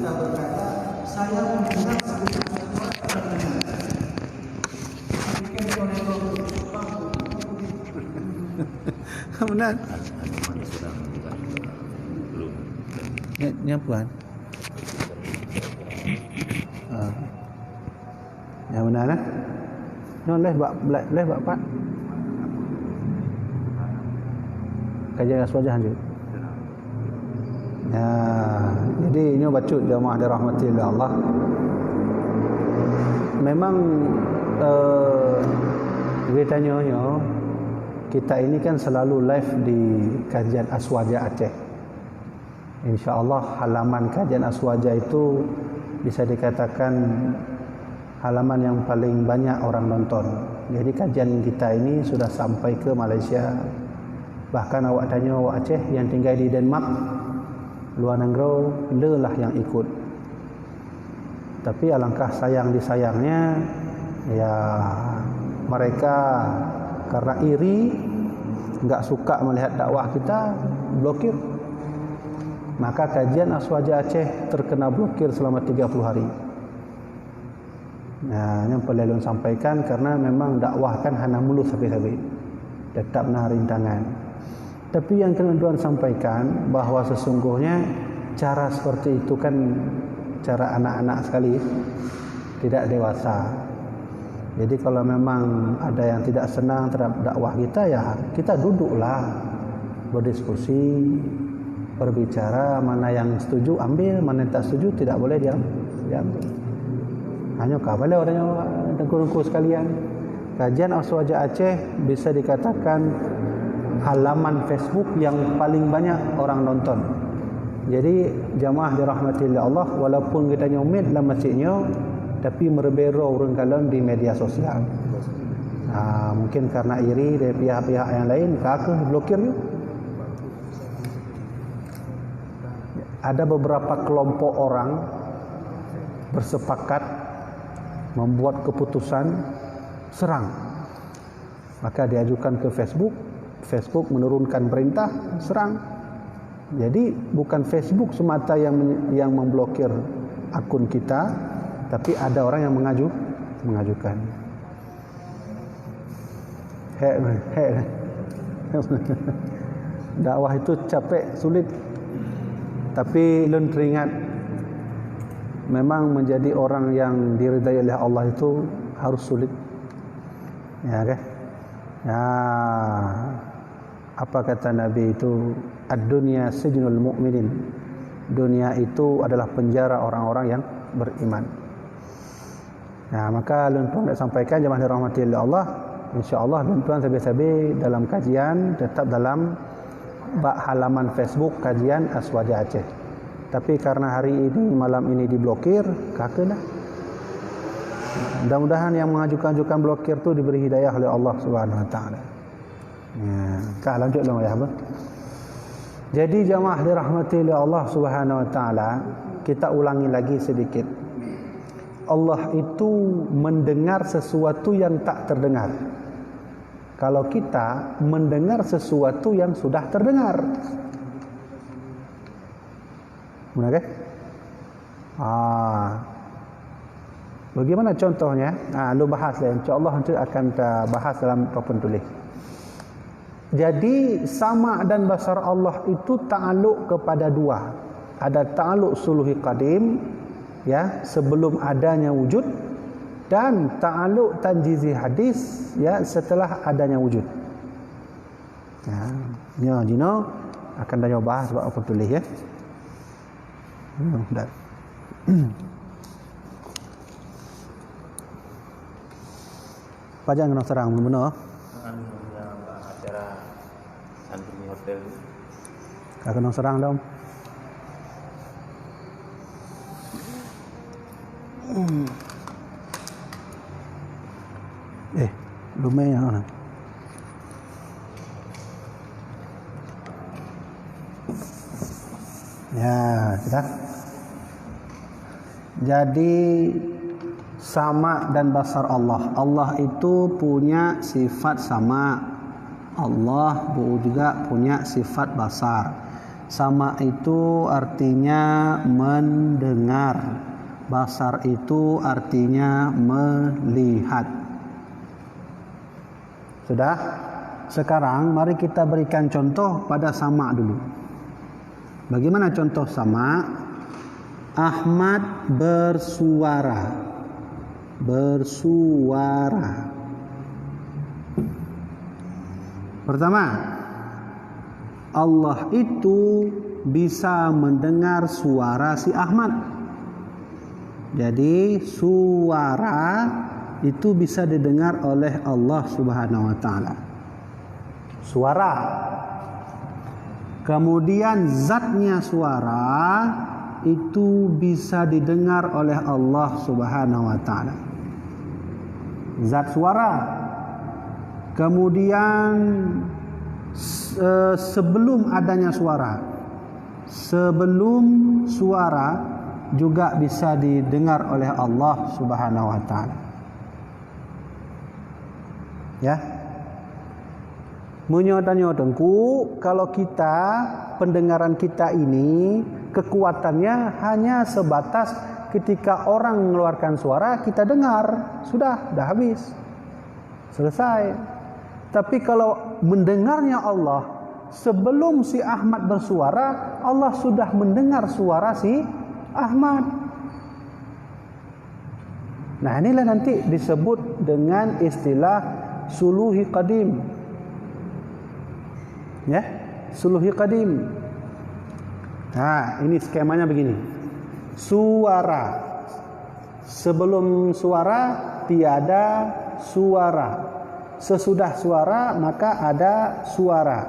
kita berkata, saya mendengar sebuah benar. Yang puan. Yang benar lah. Non leh bak pak. Kajian aswajah je. Ya, jadi ini bacut jemaah dirahmati oleh Allah. Memang beritanya kita ini kan selalu live di kajian Aswaja Aceh. InsyaAllah halaman kajian Aswaja itu bisa dikatakan halaman yang paling banyak orang nonton. Jadi kajian kita ini sudah sampai ke Malaysia. Bahkan awak tanya awak Aceh yang tinggal di Denmark, luar negara, lelah yang ikut. Tapi alangkah sayang disayangnya, ya mereka karena iri, enggak suka melihat dakwah kita, blokir. Maka kajian Aswaja Aceh terkena blokir selama 30 hari. Nah, yang perlu Lelun sampaikan karena memang dakwah kan hana mulus habis-habis. Tetap nak rintangan. Tapi yang kena Tuan sampaikan bahawa sesungguhnya cara seperti itu kan cara anak-anak sekali, tidak dewasa. Jadi kalau memang ada yang tidak senang terhadap dakwah kita, ya kita duduklah berdiskusi, berbicara, mana yang setuju ambil, mana yang tak setuju tidak boleh diambil. Hanya kapan orangnya dengku-dengku sekalian. Kajian Aswaja Aceh bisa dikatakan halaman Facebook yang paling banyak orang nonton. Jadi jamaah dirahmati oleh Allah, walaupun kita nyomit dalam masjidnya, tapi merbero urang kalon di media sosial. Mungkin karena iri dari pihak-pihak yang lain, kakak blokirnya. Ada beberapa kelompok orang bersepakat membuat keputusan serang. Maka diajukan ke Facebook, Facebook menurunkan perintah serang. Jadi bukan Facebook semata yang memblokir akun kita, tapi ada orang yang mengajukan. Dakwah itu capek, sulit. Tapi lun teringat memang menjadi orang yang diridai oleh Allah itu harus sulit. Ya kan? Ya, apa kata Nabi itu, ad-dunya sijnul mu'minin. Dunia itu adalah penjara orang-orang yang beriman. Nah, maka tuan nak sampaikan jemaah dirahmati oleh Allah, insya-Allah tuan sabi-sabi dalam kajian tetap dalam bak halaman Facebook kajian Aswaja Aceh. Tapi karena hari ini malam ini diblokir, kakak dah. Mudah-mudahan yang mengajukan blokir tu diberi hidayah oleh Allah Subhanahu Wa Taala. Ya, lanjutlah ya, apa? Jadi jemaah dirahmati oleh Allah Subhanahu Wa Taala, kita ulangi lagi sedikit. Allah itu mendengar sesuatu yang tak terdengar. Kalau kita mendengar sesuatu yang sudah terdengar. Benar kan? Bagaimana contohnya? Lu bahas lah. InsyaAllah nanti akan kita bahas dalam papan tulis. Jadi sama dan basar Allah itu ta'aluk kepada dua. Ada ta'aluk suluhi qadim, ya, sebelum adanya wujud, dan ta'aluk tanjizi hadis, ya, setelah adanya wujud. Ya, Jino akan tanya bahas sebab apa tulis ya. Dah. Pajang kena serang benar. Acara Santuni Hotel. Kak kena serang dong. Lumayan mana? Ya, sudah. Jadi sama dan basar Allah. Allah itu punya sifat sama. Allah juga punya sifat basar. Sama itu artinya mendengar. Basar itu artinya melihat. Sudah? Sekarang mari kita berikan contoh pada sama dulu. Bagaimana contoh sama? Ahmad bersuara. Bersuara. Pertama, Allah itu bisa mendengar suara si Ahmad. Jadi suara itu bisa didengar oleh Allah Subhanahu wa taala. Suara. Kemudian zatnya suara itu bisa didengar oleh Allah Subhanahu wa taala. Zat suara. Kemudian sebelum adanya suara, sebelum suara juga bisa didengar oleh Allah Subhanahu wa taala. Ya. Menyodanya dengku, kalau kita pendengaran kita ini kekuatannya hanya sebatas ketika orang mengeluarkan suara kita dengar, sudah habis. Selesai. Tapi kalau mendengarnya Allah sebelum si Ahmad bersuara, Allah sudah mendengar suara si Ahmad. Nah, inilah nanti disebut dengan istilah suluhi qadim. Ya, suluhi qadim. Nah, ini skemanya begini. Suara. Sebelum suara tiada suara. Sesudah suara maka ada suara.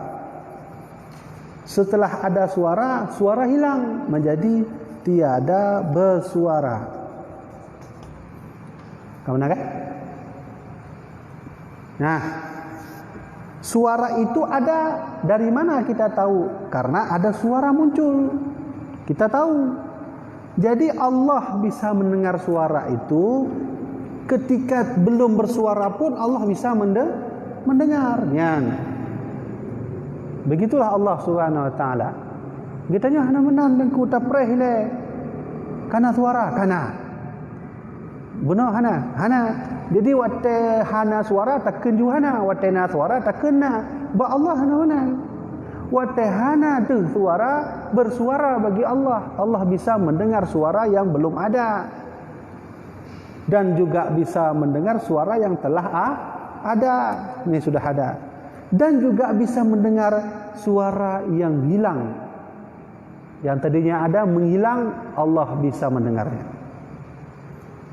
Setelah ada suara, suara hilang menjadi tiada bersuara. Kamu nak? Nah, suara itu ada dari mana kita tahu? Karena ada suara muncul. Kita tahu. Jadi Allah bisa mendengar suara itu ketika belum bersuara pun Allah bisa mendengarnya. Begitulah Allah Subhanahu wa taala. Gitanya hana menan dan ku tapreh le. Kana suara kana. Benar hana. Jadi wate hana suara takkan juhana, wate na suara takkan na. Ba Allah hana menan. Wate hana tu suara bersuara bagi Allah. Allah bisa mendengar suara yang belum ada. Dan juga bisa mendengar suara yang telah ada. Ini sudah ada. Dan juga bisa mendengar suara yang hilang. Yang tadinya ada menghilang, Allah bisa mendengarnya.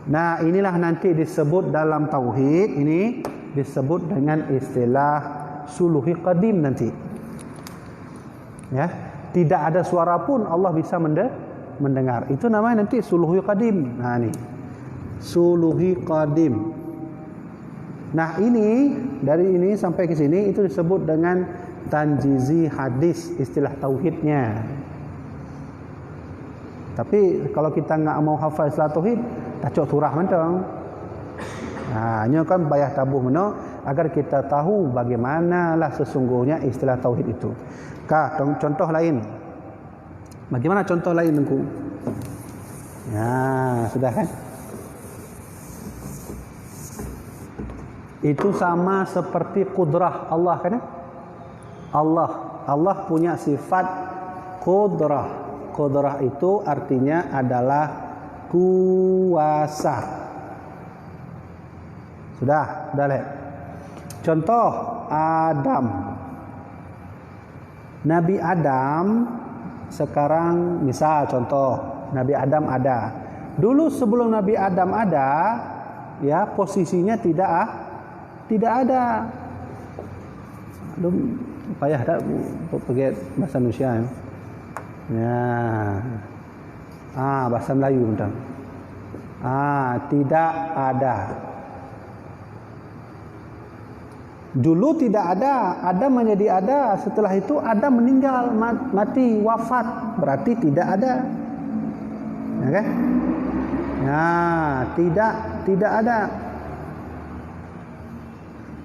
Nah, inilah nanti disebut dalam tauhid, ini disebut dengan istilah suluhi qadim nanti. Ya, tidak ada suara pun Allah bisa mendengar. Itu namanya nanti suluhi qadim. Nah, ini suluhi qadim. Nah, ini dari ini sampai ke sini itu disebut dengan tanjizi hadis, istilah tauhidnya. Tapi kalau kita enggak mau hafal istilah tauhid, tacok turah mentang. Nah, hanya kan bayar tabuh meno agar kita tahu bagaimanalah sesungguhnya istilah tauhid itu. Contoh lain. Bagaimana contoh lain engku? Ya, sudah kan? Itu sama seperti kudrah Allah kan? Allah punya sifat kudrah. Kudrah itu artinya adalah kuasa. Sudah lihat. Contoh Adam. Nabi Adam sekarang misal contoh Nabi Adam ada. Dulu sebelum Nabi Adam ada, ya posisinya tidak ada. Belum payah tak pakai bahasa Indonesia. Ya. Bahasa Melayu bentar. Tidak ada. Dulu tidak ada, Adam menjadi ada. Setelah itu Adam meninggal, mati, wafat, berarti tidak ada. Ya kan? Tidak ada.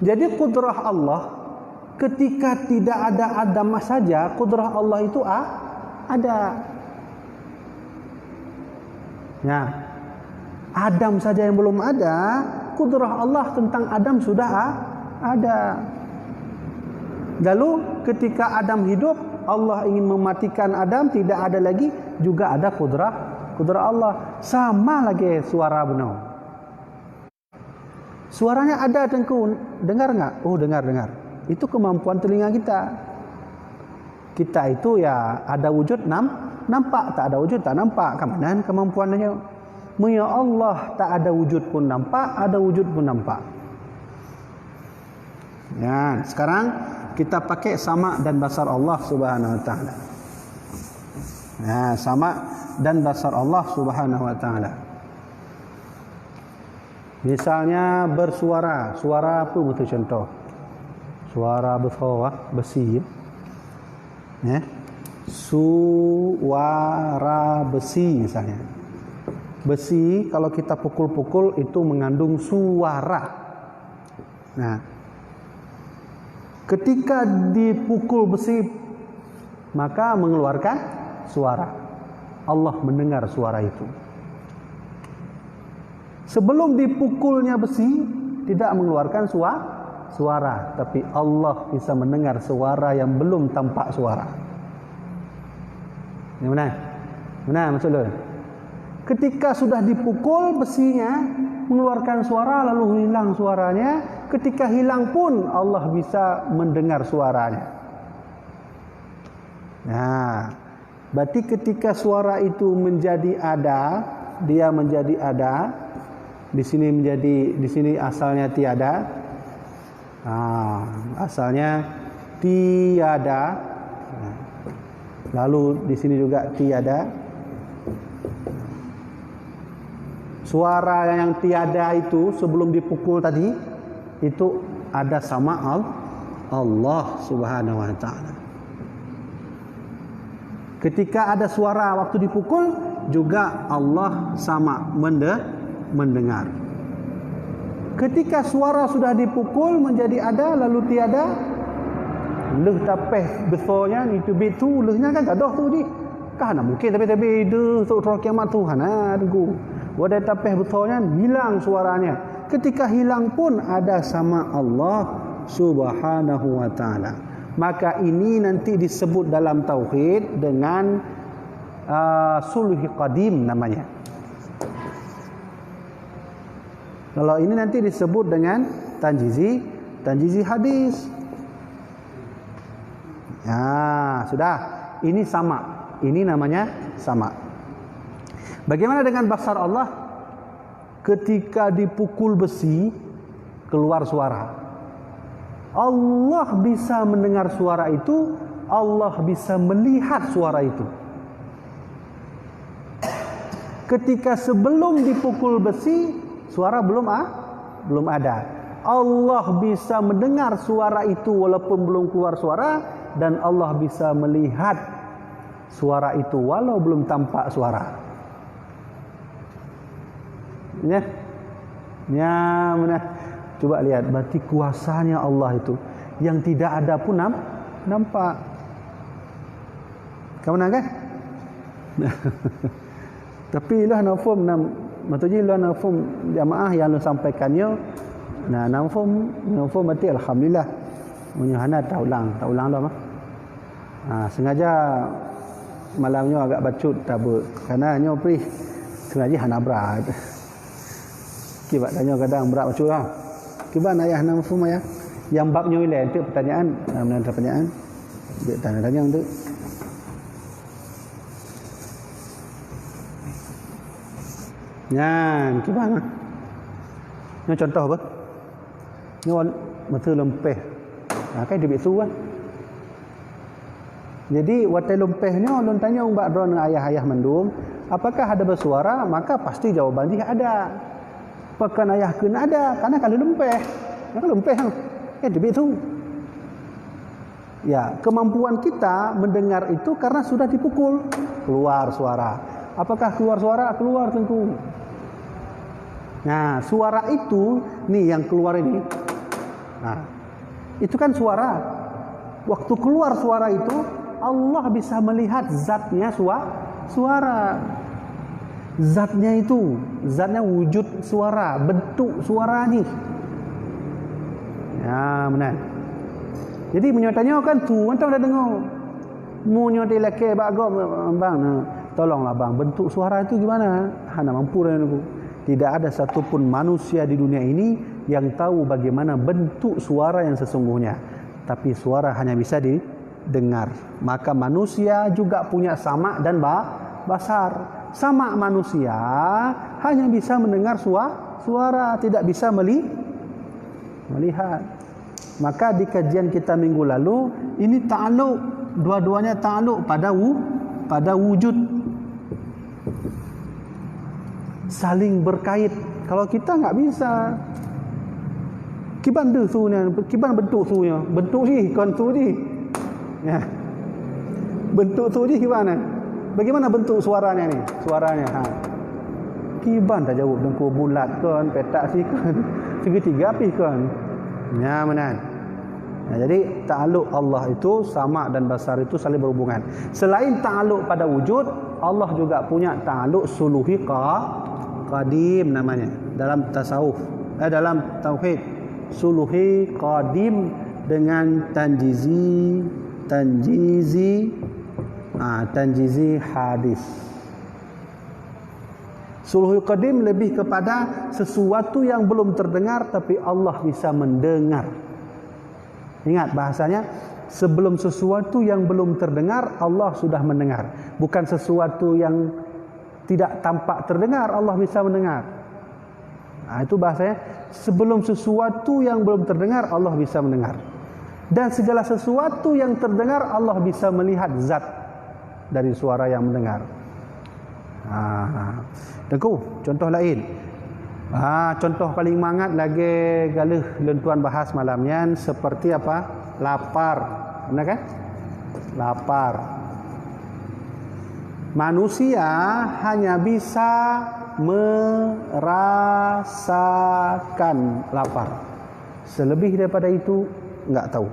Jadi kudrah Allah ketika tidak ada Adam saja, kudrah Allah itu Ada. Ya. Adam saja yang belum ada, kudrah Allah tentang Adam sudah ada. Lalu ketika Adam hidup, Allah ingin mematikan Adam, tidak ada lagi, juga ada kudrah Allah. Sama lagi suara benar. Suaranya ada, Tengku. Dengar enggak? Oh, dengar. Itu kemampuan telinga kita. Kita itu ya ada wujud nampak, tak ada wujud tak nampak. Kemana kemampuannya? Ya Allah, tak ada wujud pun nampak, ada wujud pun nampak. Ya, sekarang kita pakai sama dan basar Allah Subhanahu wa taala. Ya, sama dan basar Allah Subhanahu wa taala. Misalnya bersuara, suara apa betul contoh? Suara besar, besi. Ya. Suara besi misalnya. Besi kalau kita pukul-pukul itu mengandung suara. Nah, ketika dipukul besi maka mengeluarkan suara. Allah mendengar suara itu. Sebelum dipukulnya besi tidak mengeluarkan suara, tapi Allah bisa mendengar suara yang belum tampak suara. Yang mana maksudnya? Ketika sudah dipukul besinya mengeluarkan suara lalu hilang suaranya, ketika hilang pun Allah bisa mendengar suaranya. Nah, berarti ketika suara itu menjadi ada, dia menjadi ada, di sini asalnya tiada. Asalnya tiada. Lalu di sini juga tiada. Suara yang tiada itu sebelum dipukul tadi itu ada sama Allah Subhanahu wa taala. Ketika ada suara waktu dipukul juga Allah sama mendengar. Ketika suara sudah dipukul menjadi ada lalu tiada, leh tapeh besarnya itu betu lehnya kan gadah tu di. Kan mungkin tapi ide untuk kiamat Tuhan tunggu. Wadai tapeh betulnya hilang suaranya. Ketika hilang pun ada sama Allah Subhanahu wa taala. Maka ini nanti disebut dalam tauhid dengan sulhi qadim namanya. Kalau ini nanti disebut dengan tanjizi hadis. Ya, sudah. Ini sama. Ini namanya sama. Bagaimana dengan basar Allah? Ketika dipukul besi keluar suara. Allah bisa mendengar suara itu, Allah bisa melihat suara itu. Ketika sebelum dipukul besi, suara belum ada. Allah bisa mendengar suara itu walaupun belum keluar suara, dan Allah bisa melihat suara itu walau belum tampak suara. Ya, mana? Coba lihat, berarti kuasanya Allah itu yang tidak ada pun nampak. Kamu nak kan? Tapi lah nafum maksudnya lah nafum jamaah yang lu sampaikannya. Nah, nafum berarti alhamdulillah. Munyahana tak ulang lah mah. Sengaja malamnya agak bacut tak ber. Karena nyo pri sengaja hana berat. Kibat tanya kadang berat macam lah. Kibat ayah nama fum ayah. Yang babnya wilayah itu pertanyaan. Dia tanya untuk. Nyan, kibat lah. Ini contoh apa? Ini betul lempeh. Kan dia betul kan. Jadi watai lempehnya ulun tanya mbak drone ayah-ayah mendung, apakah ada bersuara? Maka pasti jawaban dia ada. Pakan ayah kena ada karena kalau lempeh. Kalau lempeh dia betul. Ya, kemampuan kita mendengar itu karena sudah dipukul keluar suara. Apakah keluar suara? Keluar tentu. Nah, suara itu nih yang keluar ini. Nah, itu kan suara. Waktu keluar suara itu Allah bisa melihat zatnya suara. Zatnya itu, zatnya wujud suara, bentuk suara ni. Ya, benar. Jadi menyatanya kan tu, entah dah dengar. Mu nyote leke bagok bang, tolonglah bang, bentuk suara itu gimana? Hana mampu dah aku. Tidak ada satupun manusia di dunia ini yang tahu bagaimana bentuk suara yang sesungguhnya. Tapi suara hanya bisa didengar. Maka manusia juga punya sama dan basar. Sama manusia hanya bisa mendengar suara, tidak bisa melihat. Maka di kajian kita minggu lalu, ini ta'aluk, dua-duanya ta'aluk pada wujud. Saling berkait. Kalau kita enggak bisa. Kiban sunya, kiban bentuk sunya. Bentuk ni, kon su ni. Ya. Bentuk su ni gimana? Bagaimana bentuk suaranya ni? Suaranya. Kiban dah jawab dengku bulat kan, petak si kan. Segitiga api kan. Ya, benar. Ya, jadi ta'aluk Allah itu sama dan basar itu saling berhubungan. Selain ta'aluk pada wujud, Allah juga punya ta'aluk suluhi qadim namanya dalam tasawuf, dalam tauhid. Suluhi qadim dengan tanjizi hadis. Suluhi qadim lebih kepada sesuatu yang belum terdengar tapi Allah bisa mendengar. Ingat bahasanya, sebelum sesuatu yang belum terdengar Allah sudah mendengar. Bukan sesuatu yang tidak tampak terdengar Allah bisa mendengar. Itu bahasanya, sebelum sesuatu yang belum terdengar Allah bisa mendengar. Dan segala sesuatu yang terdengar Allah bisa melihat zat dari suara yang mendengar. Tengku, contoh lain. Contoh paling mangat lagi galih lentuan bahas malamnya seperti apa? Lapar. Benar kan? Lapar. Manusia hanya bisa merasakan lapar. Selebih daripada itu enggak tahu.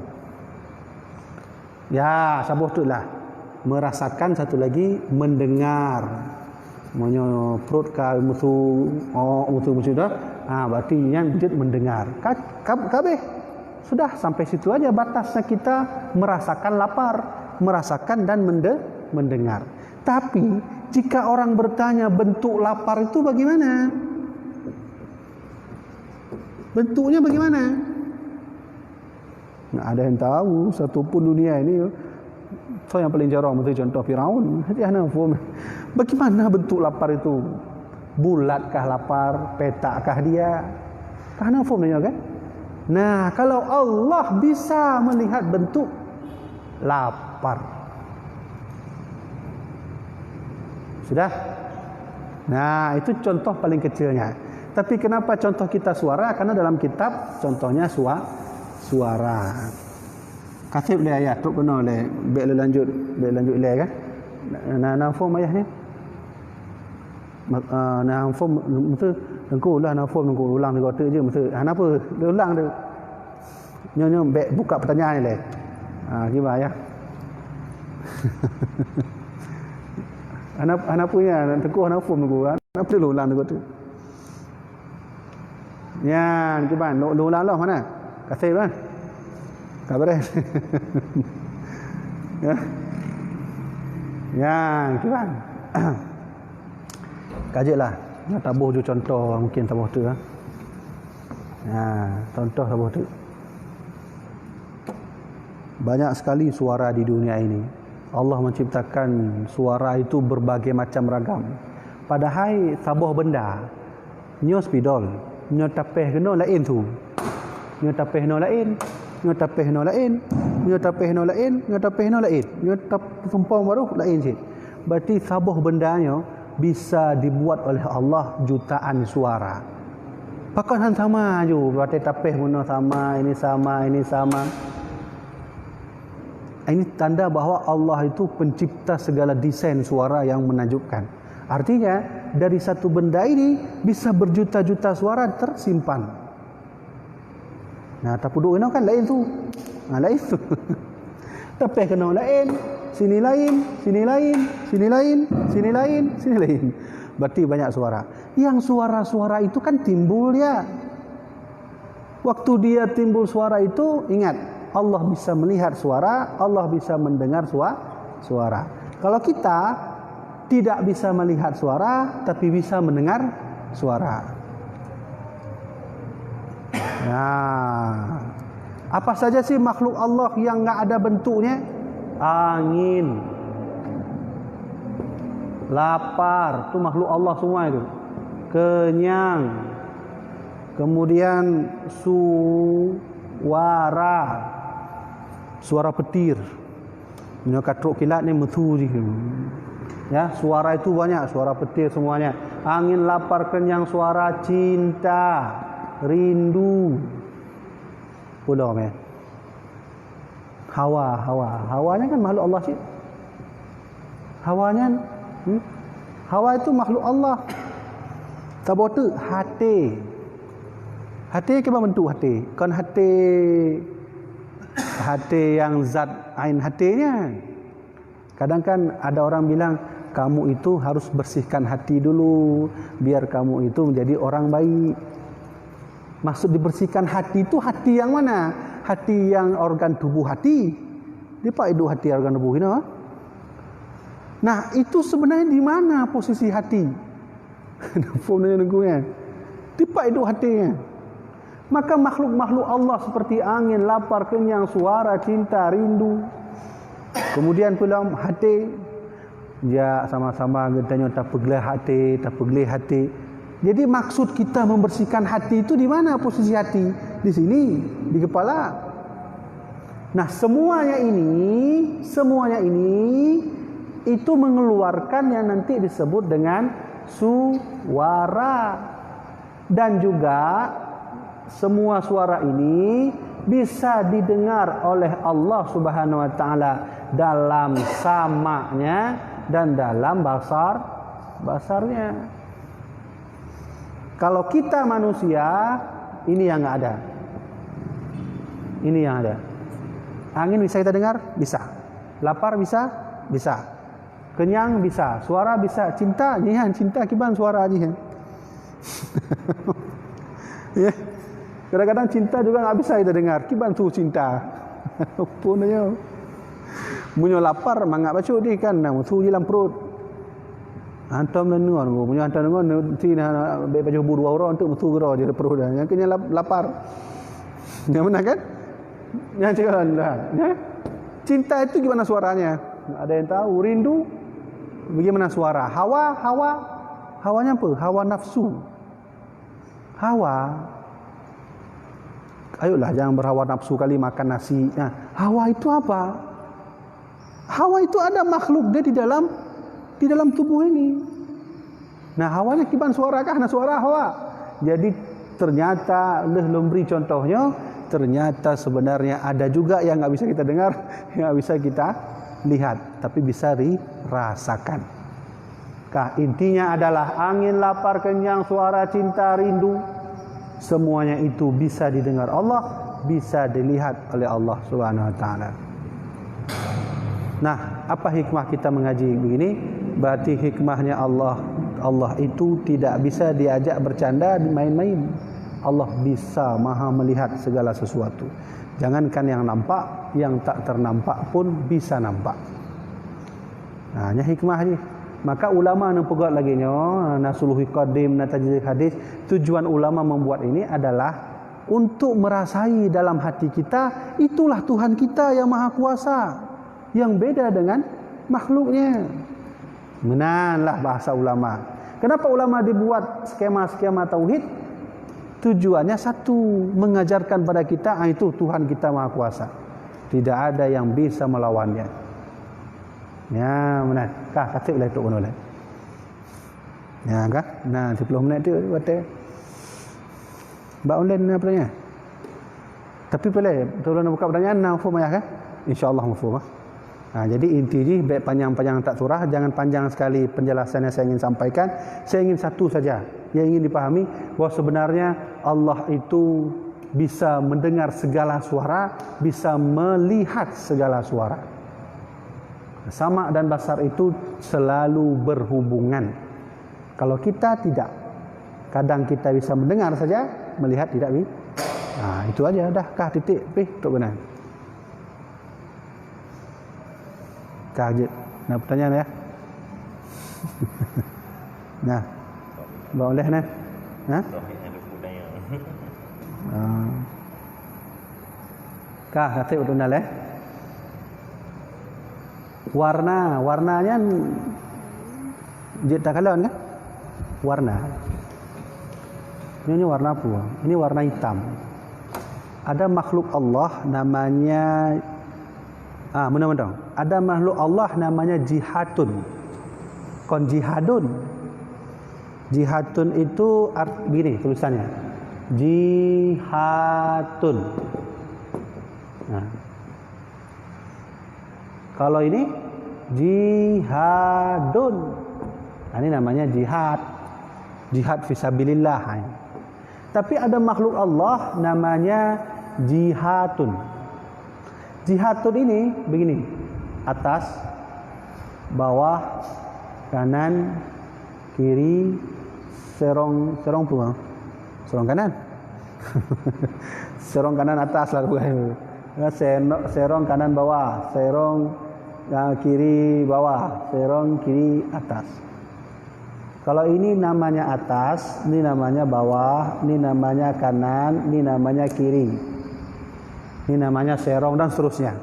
Ya, sabuh tu lah. Merasakan, satu lagi mendengar. Monyo perut ka musuh dah. Berarti yang wujud mendengar. Kabeh. Sudah sampai situ aja batasnya kita merasakan lapar, merasakan dan mendengar. Tapi jika orang bertanya bentuk lapar itu bagaimana? Bentuknya bagaimana? Nggak ada yang tahu satupun dunia ini. So yang paling jarang itu contoh Firaun. Bagaimana bentuk lapar itu? Bulatkah lapar? Petakkah dia? Karena formnya kan? Nah, kalau Allah bisa melihat bentuk lapar. Sudah? Nah, itu contoh paling kecilnya. Tapi kenapa contoh kita suara? Karena dalam kitab contohnya suara. Kasih boleh ayat tu kena boleh. Baik lanjut le kan? Nah, form ayahnya. Nah, form betul. Engkau lah form engkau ulang dekat tu je betul. Kenapa? Dia ulang tu. Nyonya baik buka pertanyaan ni le. Gimana ya? Anak punya teguh anak form tu kan. Kenapa dia ulang dekat tu? Ya, cuba lu ulang lah mana? Kasih kan? Kabar ya. Ya, cuba. Kajilah. Nak tabuh je contoh mungkin tabuh tu kan. Contoh tabuh tu. Banyak sekali suara di dunia ini. Allah menciptakan suara itu berbagai macam ragam. Padahal tabuh benda. Nyo spidol, nyo tapeh kena lain tu. Nyo tapeh no lain, nyo tapeh no lain, nyo tapeh no lain, nyo tapeh no lain. Nyo tap tumpang baru lain sih. Berarti tabuh bendanya bisa dibuat oleh Allah jutaan suara. Pakan sama je, berarti tapeh guna sama, ini sama, ini sama. Ini tanda bahawa Allah itu pencipta segala desain suara yang menakjubkan. Artinya dari satu benda ini bisa berjuta-juta suara tersimpan. Nah, tapi duk kan lain tu. Lain tu. Tapeh kena lain, sini lain, sini lain, sini lain, sini lain, sini lain. Berarti banyak suara. Yang suara-suara itu kan timbul ya. Waktu dia timbul suara itu, ingat, Allah bisa melihat suara, Allah bisa mendengar suara. Kalau kita tidak bisa melihat suara, tapi bisa mendengar suara. Nah, apa saja sih makhluk Allah yang enggak ada bentuknya? Angin, lapar, itu makhluk Allah semua itu. Kenyang, kemudian suara petir. Punya katruk kilat ni metu je. Ya, suara itu banyak, suara petir semuanya. Angin, lapar, kenyang, suara cinta, rindu. Pulau men. Hawanya kan makhluk Allah sih. Hawanya hawa itu makhluk Allah. Tabo tu hati. Hati ke bentuk hati? Kan hati yang zat ain hatinya. Kadang kan ada orang bilang kamu itu harus bersihkan hati dulu biar kamu itu menjadi orang baik. Maksud dibersihkan hati itu hati yang mana? Hati yang organ tubuh hati. Dia pak itu hati organ tubuh ini. Nah, itu sebenarnya di mana posisi hati? Nampak nunggunya. Di pak itu hatinya. Maka makhluk-makhluk Allah seperti angin, lapar, kenyang, suara, cinta, rindu. Kemudian pula hati. Ya sama-sama getanya tak pegelah hati. Jadi maksud kita membersihkan hati itu di mana posisi hati? Di sini, di kepala. Nah, semuanya ini itu mengeluarkan yang nanti disebut dengan suara. Dan juga semua suara ini bisa didengar oleh Allah Subhanahu wa taala dalam samanya dan dalam basarnya. Kalau kita manusia, ini yang enggak ada. Ini yang ada. Angin bisa kita dengar? Bisa. Lapar bisa? Bisa. Kenyang bisa. Suara bisa. Cinta? Jihan. Cinta kiban suara jihan. Ya. Kadang-kadang cinta juga enggak bisa kita dengar. Kiban tu cinta. Punanya. Munyo lapar, mangak bacu di kan. Mutu dalam perut. Hantam dan nuan go punya hantam nuan ti na be baju buru orang untuk mutu gero di perut dah yang kena lapar. Yang mana kan? Yang cakap dah. Ya? Cinta itu gimana suaranya? Ada yang tahu? Rindu bagaimana suara? Hawanya apa? Hawa nafsu. Ayolah jangan berhawa nafsu kali makan nasi. Nah, hawa itu apa? Hawa itu ada makhluk dia di dalam tubuh ini. Nah, hawanya kiban suara kah? Nah, suara hawa. Jadi ternyata beri contohnya, ternyata sebenarnya ada juga yang enggak bisa kita dengar, yang enggak bisa kita lihat, tapi bisa dirasakan. Intinya adalah angin, lapar, kenyang, suara, cinta, rindu, semuanya itu bisa didengar Allah, bisa dilihat oleh Allah Subhanahu wa taala. Nah, apa hikmah kita mengaji begini? Berarti hikmahnya Allah itu tidak bisa diajak bercanda, main-main. Allah bisa maha melihat segala sesuatu. Jangankan yang nampak, yang tak ternampak pun bisa nampak. Nah, ini hikmah ni. Maka ulama yang pegat lagi nasuluhi qadim, natajid hadis, tujuan ulama membuat ini adalah untuk merasai dalam hati kita, itulah Tuhan kita yang maha kuasa, yang beda dengan makhluknya. Menanlah bahasa ulama. Kenapa ulama dibuat skema-skema tauhid? Tujuannya satu, mengajarkan pada kita itu Tuhan kita maha kuasa. Tidak ada yang bisa melawannya. Ya, benar. Kata lah itu benar. Ya, kah? Nah, 10 minit tu kata. Ba online apa tanya? Tapi boleh, tolong buka pertanyaan nah mafhum ya kan? Insya-Allah mafhum. Nah, jadi inti ni baik panjang-panjang tak surah, jangan panjang sekali penjelasannya saya ingin sampaikan. Saya ingin satu saja yang ingin dipahami, bahawa sebenarnya Allah itu bisa mendengar segala suara, bisa melihat segala suara. Sama dan basar itu selalu berhubungan. Kalau kita tidak, kadang kita bisa mendengar saja, melihat tidak. Nah, itu aja, dah kah titik tuk benar. Kaget. Nah, pertanyaan ya. Nah, boleh nah. Hah? Kah titik betul warnanya tak kalon kan? Warna. Ini warna apa? Ini warna hitam. Ada makhluk Allah namanya benar-benar. Ada makhluk Allah namanya jihatun. Kon jihadun. Jihatun itu begini tulisannya. Jihatun. Nah. Kalau ini jihadun. Nah, ini namanya jihad. Jihad fisabilillah. Tapi ada makhluk Allah namanya jihatun. Jihatun ini begini. Atas, bawah, kanan, kiri, serong pun. Serong kanan. Serong kanan atas lah bukan. Serong kanan bawah, serong kiri bawah, serong kiri atas. Kalau ini namanya atas, ini namanya bawah, ini namanya kanan, ini namanya kiri. Ini namanya serong dan seterusnya.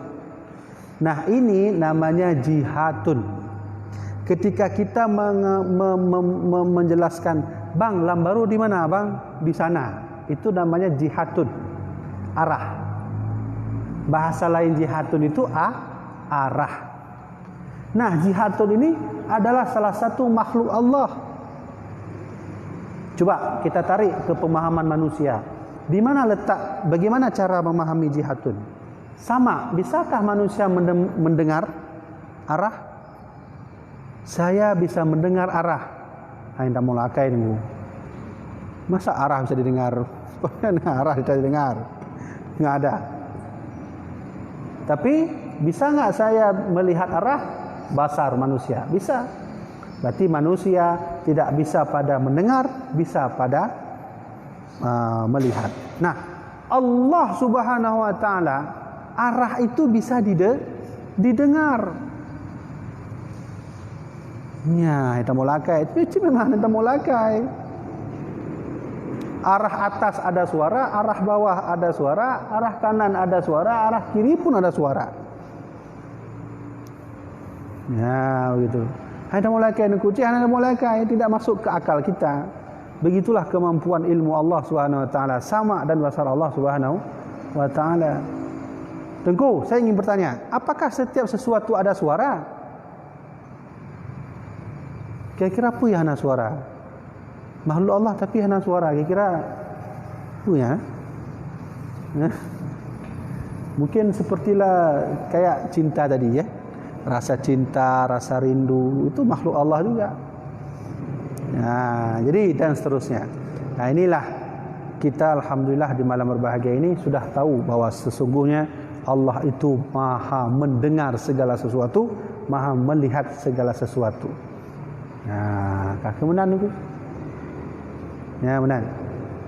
Nah, ini namanya jihatun. Ketika kita menjelaskan, "Bang, Lambaru di mana, Bang?" Di sana. Itu namanya jihatun. Arah. Bahasa lain jihatun itu arah. Nah, jihatun ini adalah salah satu makhluk Allah. Coba kita tarik ke pemahaman manusia. Di mana letak, bagaimana cara memahami jihatun? Sama, bisakah manusia mendengar arah? Saya bisa mendengar arah. Hanya mulakai nunggu. Masa arah bisa didengar? Arah bisa didengar? Enggak ada. Tapi bisa nggak saya melihat arah? Basar manusia bisa. Berarti manusia tidak bisa pada mendengar, bisa pada melihat. Nah, Allah Subhanahu Wa Taala arah itu bisa didengar. Ya, kita mulakai. Itu memang kita mulakai. Arah atas ada suara, arah bawah ada suara, arah kanan ada suara, arah kiri pun ada suara. Ya, begitu. Hanya mulakai nukuti, hanya mulakai, tidak masuk ke akal kita. Begitulah kemampuan ilmu Allah Subhanahu Wa Taala, sama dan besar Allah Subhanahu Wa Taala. Tengku, saya ingin bertanya, apakah setiap sesuatu ada suara? Kira-kira apa yang ada suara? Makhluk Allah tapi hanya suara, kira-kira punya. Mungkin sepertilah kayak cinta tadi ya. Rasa cinta, rasa rindu itu makhluk Allah juga. Nah, jadi dan seterusnya. Nah, inilah kita alhamdulillah di malam berbahagia ini sudah tahu bahwa sesungguhnya Allah itu Maha mendengar segala sesuatu, Maha melihat segala sesuatu. Nah, kemudian itu ya benar.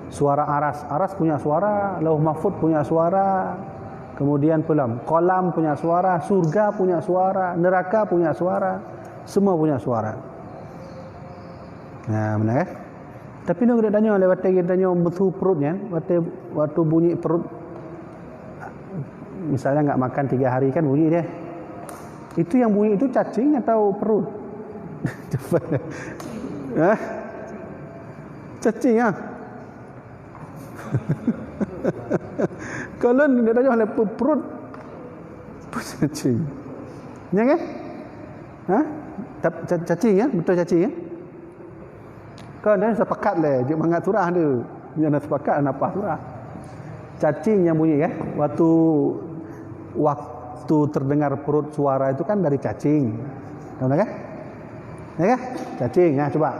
Suara aras punya suara, Lauh Mahfuz punya suara, kemudian pelam, kolam punya suara, surga punya suara, neraka punya suara, semua punya suara. Nah, benar kan? Tapi nak kita tanya lewat kita tanya betul perutnya, waktu bunyi perut, misalnya enggak makan 3 hari kan bunyi dia. Itu yang bunyi itu cacing atau perut? Cacing ah. Kalau dia tanya oleh perut cacing. Ya kan? Hah? Cacing ya, betul cacing ya. Kalau dia sepakat le, dia mangat surah dia. Dia nak sepakat nak apa surah. Cacing yang bunyi ya. Waktu terdengar perut suara itu kan dari cacing. Tahu kan? Ya kan? Cacing ya, coba.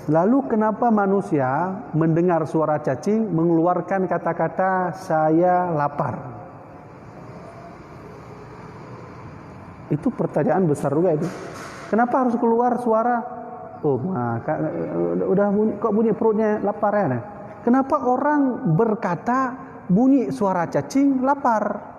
Lalu kenapa manusia mendengar suara cacing mengeluarkan kata-kata saya lapar? Itu pertanyaan besar juga itu. Kenapa harus keluar suara? Oh, udah bunyi, kok bunyi perutnya lapar ya? Kenapa orang berkata bunyi suara cacing lapar?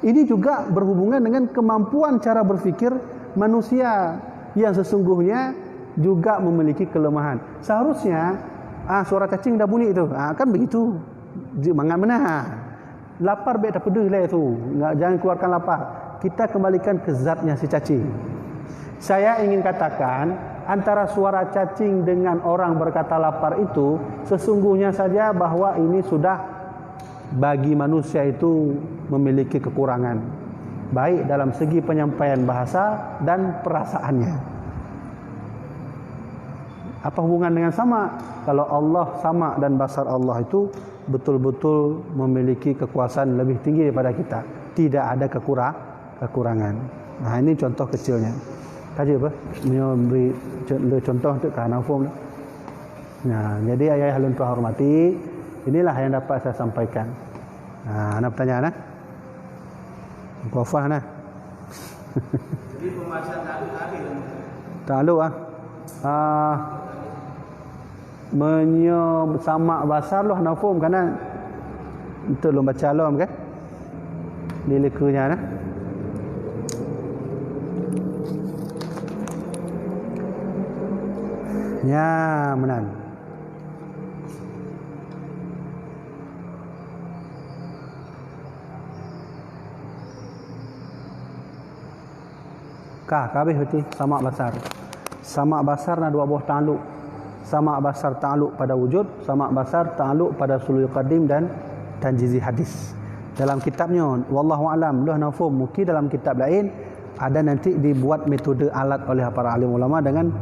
Ini juga berhubungan dengan kemampuan cara berfikir manusia yang sesungguhnya juga memiliki kelemahan. Seharusnya suara cacing dah bunyi itu. Kan begitu. Jangan benar. Lapar baik tak pedih lah itu. Jangan keluarkan lapar. Kita kembalikan ke zatnya si cacing. Saya ingin katakan antara suara cacing dengan orang berkata lapar itu sesungguhnya saja bahwa ini sudah bagi manusia itu memiliki kekurangan baik dalam segi penyampaian bahasa dan perasaannya. Apa hubungan dengan sama? Kalau Allah sama dan basar Allah itu betul-betul memiliki kekuasaan lebih tinggi daripada kita. Tidak ada kekurangan. Nah, ini contoh kecilnya. Kaji apa? Memberi contoh untuk Hanafum. Nah, jadi ayah yang tuan hormati, inilah yang dapat saya sampaikan. Nah, ada pertanyaan nah? Kuafah nah. Jadi pembahasan Ta'aluk menyesamak basar loh nafum karena itu lo baca alam kan? Di lekunya nah. Ya, menan. Kabeh berarti samak basar. Samak basar na dua buah ta'aluk. Samak basar ta'aluk pada wujud, samak basar ta'aluk pada sulul qadim dan tanjizi hadis. Dalam kitabnya wallahu alam luh nafum, mungkin dalam kitab lain ada nanti dibuat metode alat oleh para alim ulama dengan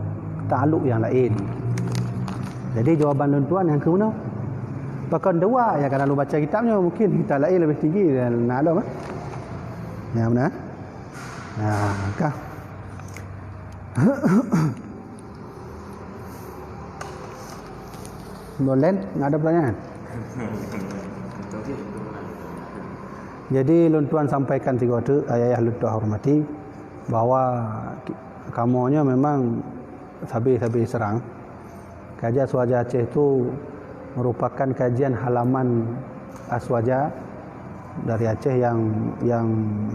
ta'aluk yang lain. Jadi jawapan tuan yang ke mana? Bahkan dua yang kalau baca kitabnya mungkin kita lain lebih tinggi dan ada apa? Ya benar. Nah, kah? Boleh? Nggak ada pertanyaan? Jadi luntuan sampaikan tiga waktu ayah luntuan hormati bahwa kamunya memang sabi-sabi serang. Kajian Aswaja Aceh itu merupakan kajian halaman Aswaja dari Aceh yang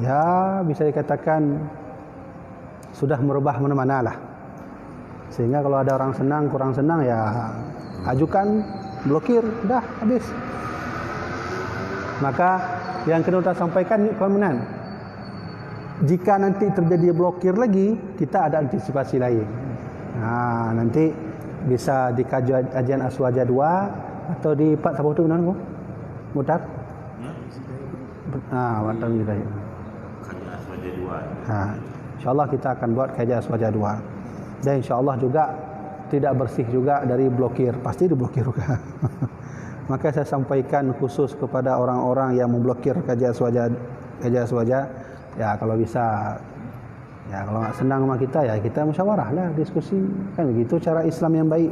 ya bisa dikatakan sudah merubah mana-mana lah. Sehingga kalau ada orang senang, kurang senang ya ajukan, blokir, dah habis. Maka yang kena kita sampaikan komenan. Jika nanti terjadi blokir lagi, kita ada antisipasi lain. Nah, nanti bisa di kajian Aswaja 2 atau di Pak Sabtu tu benar Mutar? Mantap juga. Kajian Aswaja 2. InsyaAllah kita akan buat kajian Aswaja 2. Dan insyaAllah juga tidak bersih juga dari blokir. Pasti diblokir juga. Maka saya sampaikan khusus kepada orang-orang yang memblokir kajian Aswaja. Ya kalau bisa, ya kalau nggak senang sama kita, ya kita musyawarah lah, diskusi. Kan begitu cara Islam yang baik.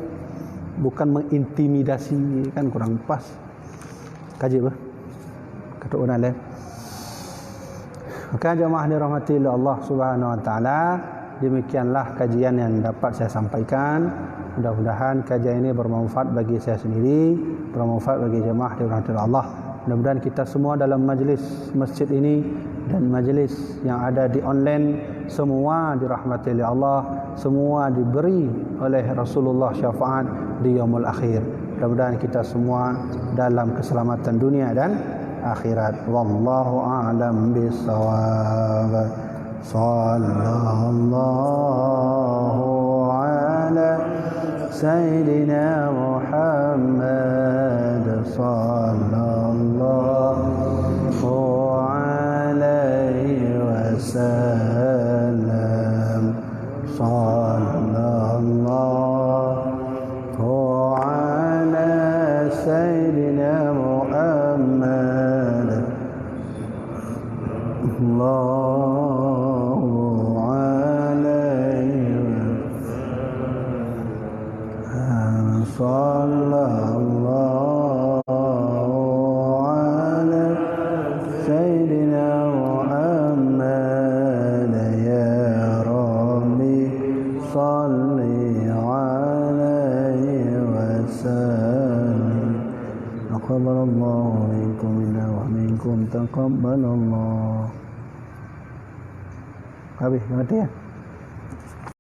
Bukan mengintimidasi, kan kurang pas. Kaji apa? Kata orang lain. Maka jemaah dirahmati oleh Allah Subhanahu wa taala, demikianlah kajian yang dapat saya sampaikan. Mudah-mudahan kajian ini bermanfaat bagi saya sendiri, bermanfaat bagi jemaah dirahmati oleh Allah. Mudah-mudahan kita semua dalam majlis masjid ini dan majlis yang ada di online semua dirahmati oleh Allah, semua diberi oleh Rasulullah syafaat di yaumul akhir. Mudah-mudahan kita semua dalam keselamatan dunia dan akhirat. Wallahu a'lam bissawab. Sallallahu ala sayyidina Muhammad sallallahu alaihi wasallam. Sallallahu ala sayyidina Muhammad. Allahu alaihi wasallam. Sallallahu ala sayyidina Muhammad. salli alaihi wasallim. Taqabbalallahu minkum minna wa minkum taqabbalallah. Habis, ngerti ya?